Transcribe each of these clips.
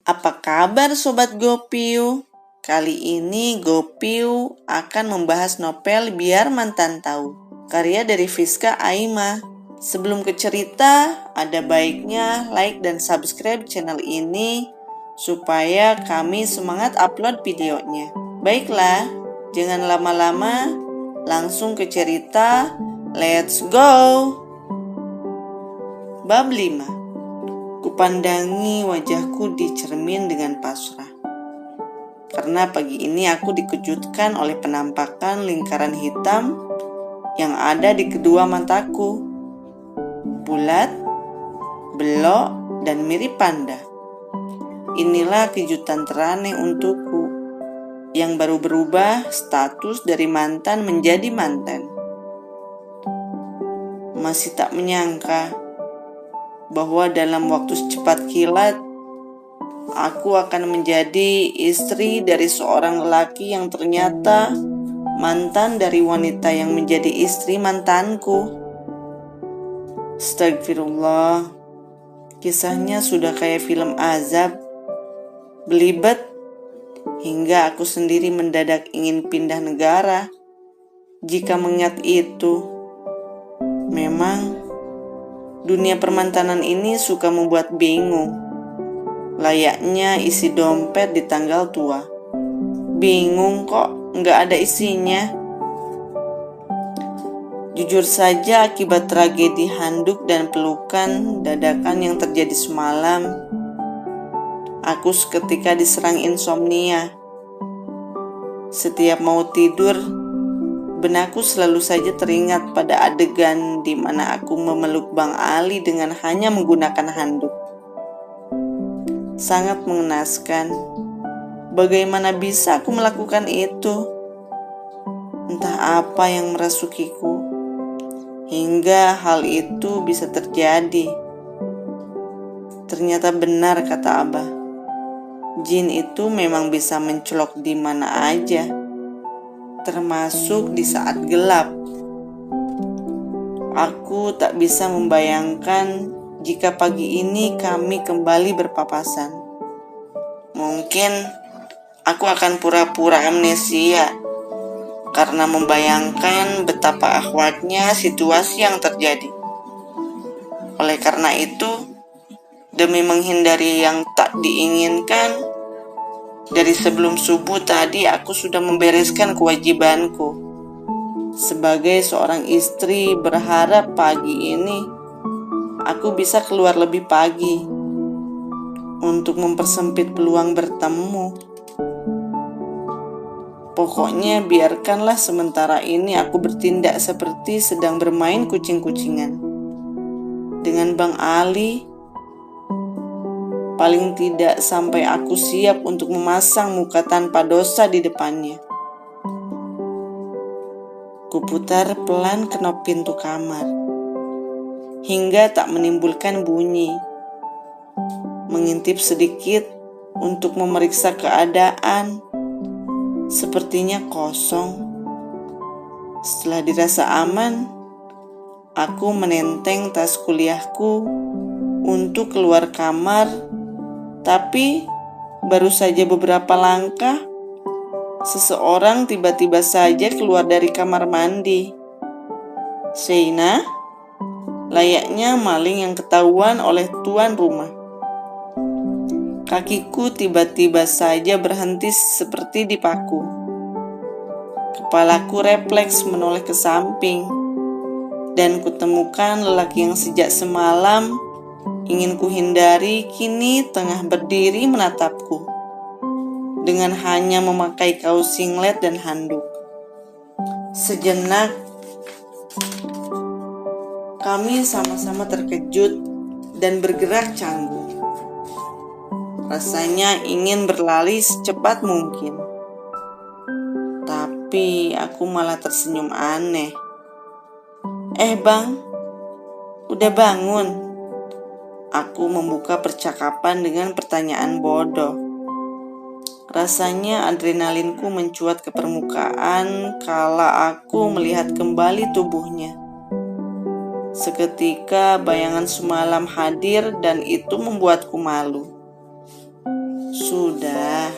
Apa kabar Sobat Gopiu? Kali ini Gopiu akan membahas novel Biar Mantan Tahu, karya dari Fiska Aima. Sebelum ke cerita, ada baiknya like dan subscribe channel ini supaya kami semangat upload videonya. Baiklah, jangan lama-lama, langsung ke cerita. Let's go! Bab 5. Kupandangi wajahku di cermin dengan pasrah. Karena pagi ini aku dikejutkan oleh penampakan lingkaran hitam yang ada di kedua mataku. Bulat, belok, dan mirip panda. Inilah kejutan teraneh untukku, yang baru berubah status dari mantan menjadi mantan. Masih tak menyangka bahwa dalam waktu secepat kilat, aku akan menjadi istri dari seorang lelaki yang ternyata mantan dari wanita yang menjadi istri mantanku. Astagfirullah, kisahnya sudah kayak film azab, belibet, hingga aku sendiri mendadak ingin pindah negara. Jika mengingat itu, memang dunia permantanan ini suka membuat bingung. Layaknya isi dompet di tanggal tua. Bingung kok nggak ada isinya. Jujur saja akibat tragedi handuk dan pelukan dadakan yang terjadi semalam, aku seketika diserang insomnia. Setiap mau tidur, benakku selalu saja teringat pada adegan di mana aku memeluk Bang Ali dengan hanya menggunakan handuk. Sangat mengenaskan. Bagaimana bisa aku melakukan itu? Entah apa yang merasukiku, hingga hal itu bisa terjadi. Ternyata benar kata Abah. Jin itu memang bisa mencolok di mana aja, termasuk di saat gelap. Aku tak bisa membayangkan jika pagi ini kami kembali berpapasan. Mungkin aku akan pura-pura amnesia karena membayangkan betapa akhwatnya situasi yang terjadi. Oleh karena itu, demi menghindari yang tak diinginkan, dari sebelum subuh tadi aku sudah membereskan kewajibanku. Sebagai seorang istri berharap pagi ini aku bisa keluar lebih pagi untuk mempersempit peluang bertemu. Pokoknya biarkanlah sementara ini aku bertindak seperti sedang bermain kucing-kucingan dengan Bang Ali. Paling tidak sampai aku siap untuk memasang muka tanpa dosa di depannya. Kuputar pelan kenop pintu kamar hingga tak menimbulkan bunyi. Mengintip sedikit untuk memeriksa keadaan. Sepertinya kosong. Setelah dirasa aman, aku menenteng tas kuliahku untuk keluar kamar. Tapi baru saja beberapa langkah, seseorang tiba-tiba saja keluar dari kamar mandi. Sheina, layaknya maling yang ketahuan oleh tuan rumah. Kakiku tiba-tiba saja berhenti seperti dipaku. Kepalaku refleks menoleh ke samping, dan kutemukan lelaki yang sejak semalam ingin kuhindari kini tengah berdiri menatapku dengan hanya memakai kaos singlet dan handuk. Sejenak kami sama-sama terkejut dan bergerak canggung. Rasanya ingin berlari secepat mungkin, tapi aku malah tersenyum aneh. Bang, udah bangun? Aku membuka percakapan dengan pertanyaan bodoh. Rasanya adrenalinku mencuat ke permukaan kala aku melihat kembali tubuhnya. Seketika bayangan semalam hadir dan itu membuatku malu. Sudah.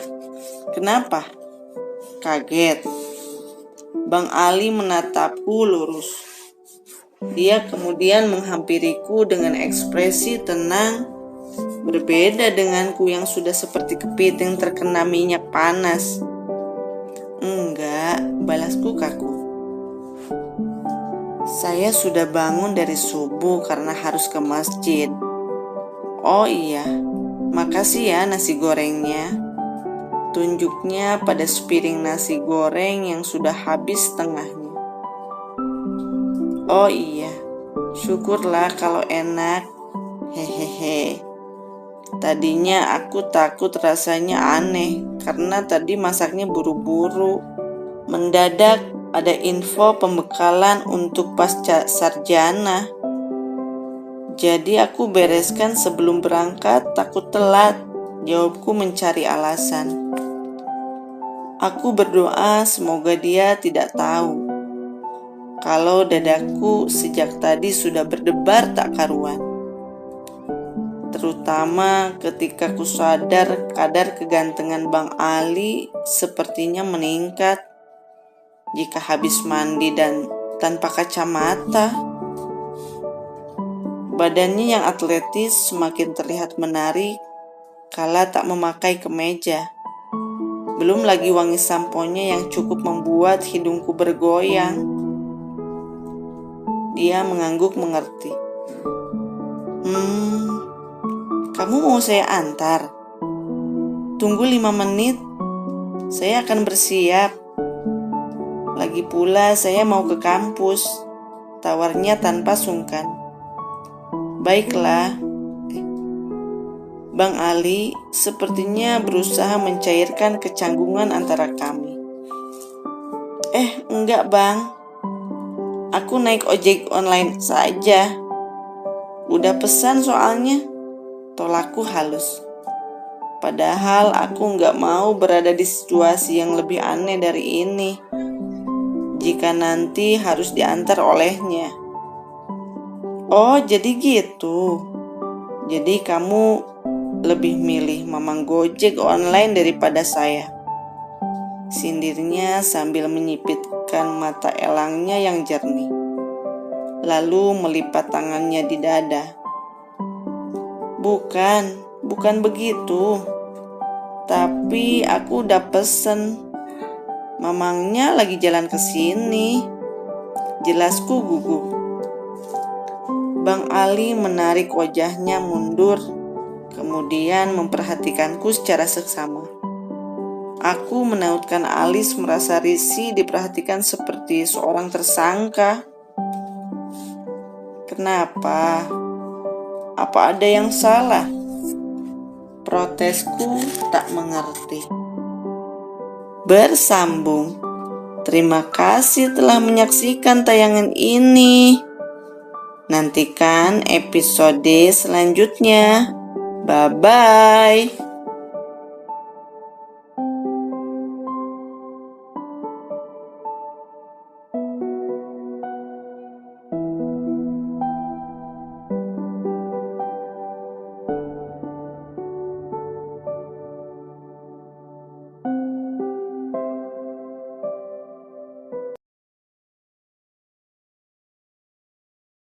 Kenapa? Kaget. Bang Ali menatapku lurus. Dia kemudian menghampiriku dengan ekspresi tenang, berbeda denganku yang sudah seperti kepiting terkena minyak panas. Enggak, balasku kaku. Saya sudah bangun dari subuh karena harus ke masjid. Oh iya, makasih ya nasi gorengnya. Tunjuknya pada sepiring nasi goreng yang sudah habis setengahnya. Oh iya, syukurlah kalau enak. Hehehe. Tadinya aku takut rasanya aneh karena tadi masaknya buru-buru. Mendadak ada info pembekalan untuk pasca sarjana. Jadi aku bereskan sebelum berangkat, takut telat. Jawabku mencari alasan. Aku berdoa semoga dia tidak tahu kalau dadaku sejak tadi sudah berdebar tak karuan. Terutama ketika ku sadar kadar kegantengan Bang Ali sepertinya meningkat jika habis mandi dan tanpa kacamata. Badannya yang atletis semakin terlihat menarik kala tak memakai kemeja. Belum lagi wangi samponya yang cukup membuat hidungku bergoyang. Dia mengangguk mengerti. Kamu mau saya antar? Tunggu 5 menit, saya akan bersiap. Lagi pula saya mau ke kampus, tawarnya tanpa sungkan. Baiklah. Bang Ali sepertinya berusaha mencairkan kecanggungan antara kami. Enggak bang, aku naik ojek online saja. Udah pesan soalnya, tolakku halus. Padahal aku nggak mau berada di situasi yang lebih aneh dari ini jika nanti harus diantar olehnya. Oh, jadi gitu. Jadi kamu lebih milih mamang gojek online daripada saya, sindirnya sambil menyipitkan mata elangnya yang jernih, lalu melipat tangannya di dada. Bukan begitu. Tapi aku udah pesen. Mamangnya lagi jalan ke sini. Jelasku gugup. Bang Ali menarik wajahnya mundur, kemudian memperhatikanku secara seksama. Aku menautkan alis merasa risih diperhatikan seperti seorang tersangka. Kenapa? Apa ada yang salah? Protesku tak mengerti. Bersambung. Terima kasih telah menyaksikan tayangan ini. Nantikan episode selanjutnya. Bye-bye.